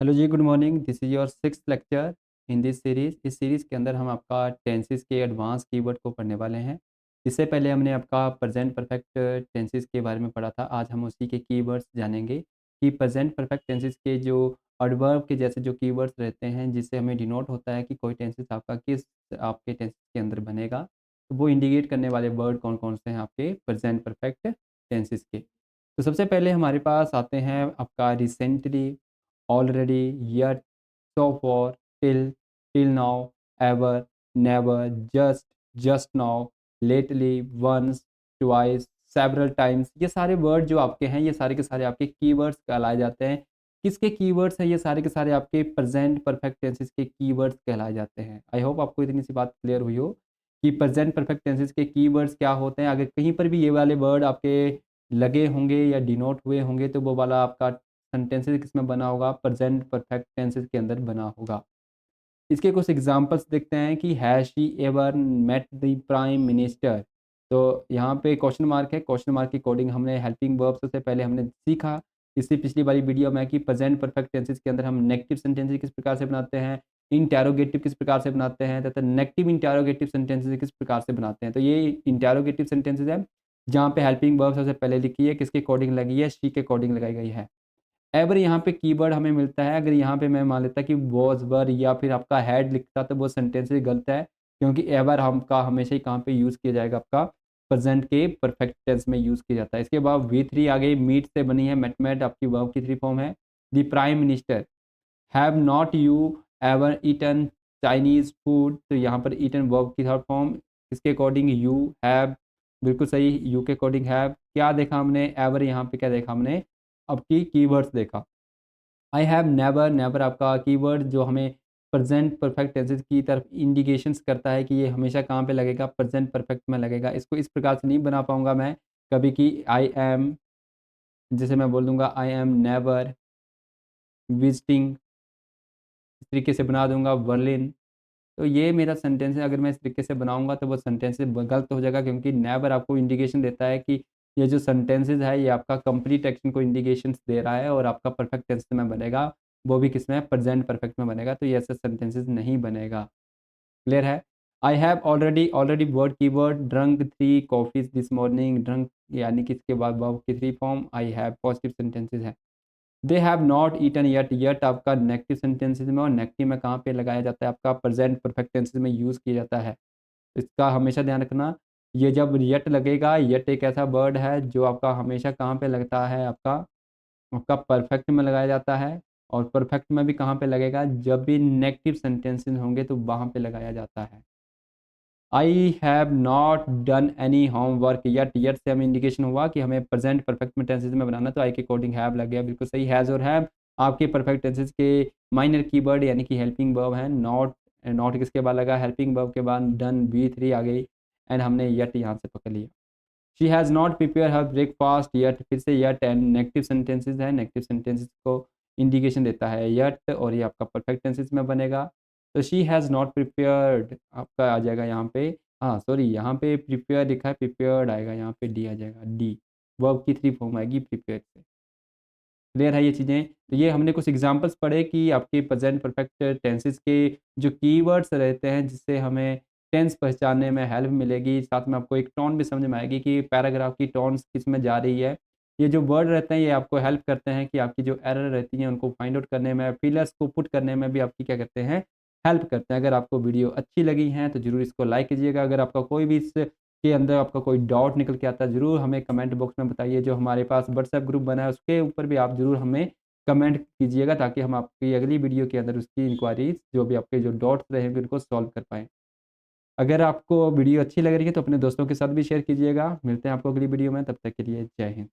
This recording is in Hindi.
हेलो जी, good morning. This is your sixth lecture in this series. इस सीरीज़ के अंदर हम आपका टेंसेस के एडवांस कीवर्ड को पढ़ने वाले हैं। इससे पहले हमने आपका प्रेजेंट परफेक्ट टेंसेस के बारे में पढ़ा था। आज हम उसी के कीवर्ड्स जानेंगे कि प्रेजेंट परफेक्ट टेंसेस के जो एडवर्ब के जैसे जो कीवर्ड्स रहते हैं, जिससे हमें डिनोट होता है कि कोई टेंसेस आपका किस आपके टेंसेस के अंदर बनेगा। तो वो इंडिकेट करने वाले वर्ड कौन-कौन से हैं आपके प्रेजेंट परफेक्ट टेंसेस के। तो सबसे पहले हमारे पास आते हैं आपका recently, already, yet, so far, till now, ever, never, just now, lately, once, twice, several times। ये सारे वर्ड जो आपके हैं, ये सारे के सारे आपके कीवर्ड्स कहलाए जाते हैं। किसके कीवर्ड्स हैं? ये सारे के सारे आपके प्रेजेंट परफेक्ट टेंसेस के कीवर्ड्स कहलाए जाते हैं। आई होप आपको इतनी सी बात क्लियर हुई हो कि प्रेजेंट परफेक्ट टेंसेस के कीवर्ड्स क्या होते हैं। अगर कहीं पर भी ये वाले वर्ड आपके लगे होंगे या डिनोट हुए होंगे, तो वो वाला आपका सेंटेंसेस किसमें बना होगा? प्रेजेंट परफेक्ट टेंसेस के अंदर बना होगा। इसके कुछ एग्जांपल्स देखते हैं कि has she ever met the prime minister. तो यहाँ पे क्वेश्चन मार्क है। क्वेश्चन मार्क के अकॉर्डिंग हमने हेल्पिंग वर्ब्स से पहले हमने सीखा इससे पिछली वाली वीडियो में कि प्रेजेंट परफेक्ट टेंसेस के अंदर हम नेगेटिव सेंटेंसेस किस प्रकार से बनाते हैं, इंटेरोगेटिव किस प्रकार से बनाते हैं तथा नेगेटिव इंटेरोगेटिव सेंटेंसेस किस प्रकार से बनाते हैं। तो ये इंटेरोगेटिव सेंटेंसेस है जहाँ पे हेल्पिंग वर्ब सबसे पहले लिखी है, किसके अकॉर्डिंग लगी है? शी के अकॉर्डिंग लगाई गई है। एवर यहाँ पे कीवर्ड हमें मिलता है। अगर यहाँ पे मैं मान लेता कि वॉज वर या फिर आपका हैड लिखता तो वो सेंटेंस ही गलत है, क्योंकि एवर हमका हमेशा ही कहाँ पे यूज़ किया जाएगा? आपका प्रेजेंट के परफेक्ट टेंस में यूज़ किया जाता है। इसके बाद वी थ्री आ गई, मीट से बनी है। मेट मेट आपकी वर्ब की थ्री फॉर्म है। The prime minister, have not you ever eaten Chinese food. तो यहाँ पर ईटन वर्ब की थर्ड फॉर्म, इसके अकॉर्डिंग यू हैव, बिल्कुल सही, यू के अकॉर्डिंग हैव। क्या देखा हमने? एवर यहाँ पे क्या देखा हमने? आपकी कीवर्ड्स देखा। आई हैव नेवर, नेवर आपका कीवर्ड जो हमें प्रेजेंट परफेक्ट टेंसेस की तरफ इंडिकेशंस करता है कि ये हमेशा कहाँ पे लगेगा? प्रेजेंट परफेक्ट में लगेगा। इसको इस प्रकार से नहीं बना पाऊंगा मैं कभी कि आई एम, जैसे मैं बोल दूंगा आई एम नेवर विजिटिंग, इस तरीके से बना दूंगा वर्लिन। तो ये मेरा सेंटेंस है। अगर मैं इस तरीके से बनाऊंगा तो वो सेंटेंस गलत हो जाएगा, क्योंकि नेवर आपको इंडिकेशन देता है कि ये जो सेंटेंसेस है ये आपका कंप्लीट एक्शन को इंडिकेशंस दे रहा है और आपका परफेक्ट टेंस में बनेगा, वो भी किसमें? प्रेजेंट परफेक्ट में बनेगा। तो ये ऐसे सेंटेंसेस नहीं बनेगा। क्लियर है? I have already, already word keyword, drunk three coffees this morning. Drunk यानी कि इसके बाद वर्ब की three form, I have positive sentences है। They have not eaten yet, yet आपका नेगेटिव सेंटेंसेस में, और नेगेटिव में कहाँ पे लगाया जाता है? आपका प्रेजेंट परफेक्ट टेंसेस में यूज़ किया जाता है। इसका हमेशा ध्यान रखना। ये जब येट लगेगा, येट एक ऐसा वर्ड है जो आपका हमेशा कहाँ पे लगता है? आपका आपका परफेक्ट में लगाया जाता है। और परफेक्ट में भी कहाँ पे लगेगा? जब भी नेगेटिव सेंटेंसेस होंगे तो वहाँ पे लगाया जाता है। I have not done any homework yet, yet से हमें इंडिकेशन हुआ कि हमें प्रेजेंट परफेक्ट में टेंसेस में बनाना, तो आई के अकॉर्डिंग हैव लग गया, बिल्कुल सही। हैज़ और हैव आपके परफेक्ट टेंसेस के माइनर कीवर्ड यानी कि हेल्पिंग वर्ब है। नॉट, नॉट किसके बाद लगा? हेल्पिंग वर्ब के बाद डन बी थ्री आ गई, एंड हमने येट यहाँ से पकड़ लिया। She has not prepare her breakfast yet, फिर से येट एंड नेगेटिव सेंटेंसेस है। नेगेटिव सेंटेंसेस को इंडिकेशन देता है येट, और ये आपका परफेक्ट टेंसेस में बनेगा। तो शी हैज़ नॉट प्रिपेयर्ड आपका आ जाएगा यहाँ पे, हाँ सॉरी, यहाँ पे प्रिपेयर लिखा है, प्रिपेयर्ड आएगा, यहाँ पे डी आ जाएगा, डी वर्ब की थ्री फॉर्म आएगी प्रिपेयर से। क्लियर है ये चीज़ें? तो ये हमने कुछ एग्जांपल्स पढ़े कि आपके प्रेजेंट परफेक्ट टेंसेस के जो कीवर्ड्स रहते हैं, जिससे हमें टेंस पहचानने में हेल्प मिलेगी। साथ में आपको एक टोन भी समझ में आएगी कि पैराग्राफ की टोन्स किस में जा रही है। ये जो वर्ड रहते हैं ये आपको हेल्प करते हैं कि आपकी जो एरर रहती हैं उनको फाइंड आउट करने में, फिलर्स को पुट करने में भी आपकी क्या करते हैं? हेल्प करते हैं। अगर आपको वीडियो अच्छी लगी है तो ज़रूर इसको लाइक कीजिएगा। अगर आपका कोई भी इस के अंदर आपका कोई डाउट निकल के आता है, ज़रूर हमें कमेंट बॉक्स में बताइए। जो हमारे पास व्हाट्सएप ग्रुप बना है उसके ऊपर भी आप ज़रूर हमें कमेंट कीजिएगा, ताकि हम आपकी अगली वीडियो के अंदर उसकी इंक्वायरीज़ जो भी आपके जो डाउट्स रहेंगे उनको सॉल्व कर पाएँ। अगर आपको वीडियो अच्छी लग रही है तो अपने दोस्तों के साथ भी शेयर कीजिएगा। मिलते हैं आपको अगली वीडियो में, तब तक के लिए जय हिंद।